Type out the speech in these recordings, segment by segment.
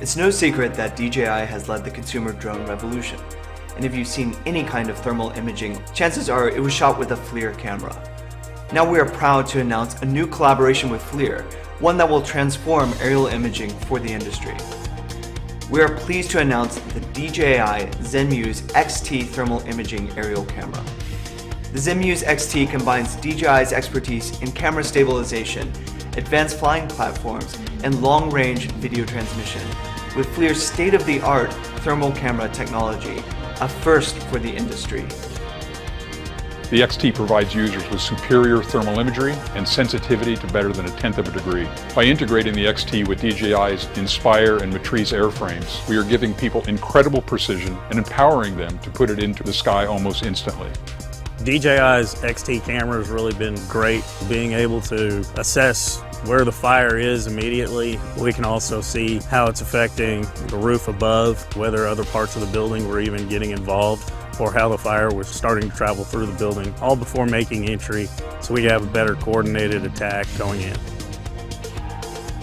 It's no secret that DJI has led the consumer drone revolution. And if you've seen any kind of thermal imaging, chances are it was shot with a FLIR camera. Now we are proud to announce a new collaboration with FLIR, one that will transform aerial imaging for the industry. We are pleased to announce the Dji Zenmuse Xt thermal imaging aerial camera. The Zenmuse Xt combines DJI's expertise in camera stabilization, advanced flying platforms, and long-range video transmission with FLIR's state-of-the-art thermal camera technology, a first for the industry. The Xt provides users with superior thermal imagery and sensitivity to better than 1/10 of a degree. By integrating the Xt with DJI's Inspire and Matrice airframes, we are giving people incredible precision and empowering them to put it into the sky almost instantly. DJI's Xt camera has really been great, being able to assess where the fire is immediately. We can also see how it's affecting the roof above, whether other parts of the building were even getting involved, or how the fire was starting to travel through the building, all before making entry, so we have a better coordinated attack going in.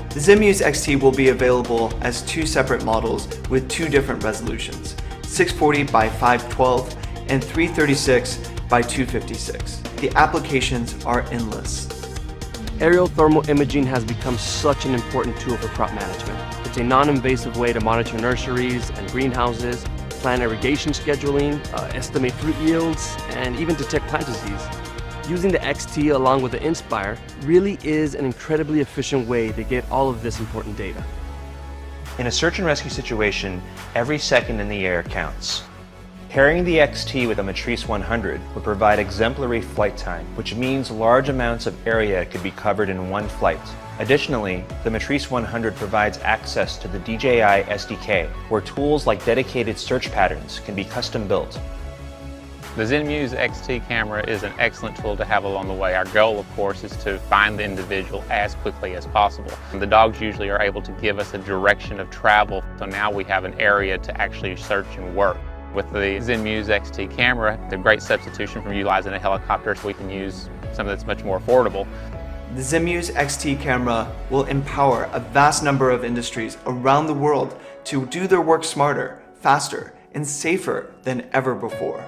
The Zenmuse Xt will be available as 2 separate models with 2 different resolutions, 640 by 512 and 336 by 256. The applications are endless. Aerial thermal imaging has become such an important tool for crop management. It's a non-invasive way to monitor nurseries and greenhouses, plan irrigation scheduling, estimate fruit yields, and even detect plant disease. Using the Xt along with the Inspire really is an incredibly efficient way to get all of this important data. In a search and rescue situation, every second in the air counts. Pairing the Xt with a Matrice 100 would provide exemplary flight time, which means large amounts of area could be covered in one flight. Additionally, the Matrice 100 provides access to the DJI SDK, where tools like dedicated search patterns can be custom built. The Zenmuse Xt camera is an excellent tool to have along the way. Our goal, of course, is to find the individual as quickly as possible. The dogs usually are able to give us a direction of travel, so now we have an area to actually search and work. With the Zenmuse Xt camera, it's a great substitution from utilizing a helicopter, so we can use something that's much more affordable. The Zenmuse Xt camera will empower a vast number of industries around the world to do their work smarter, faster, and safer than ever before.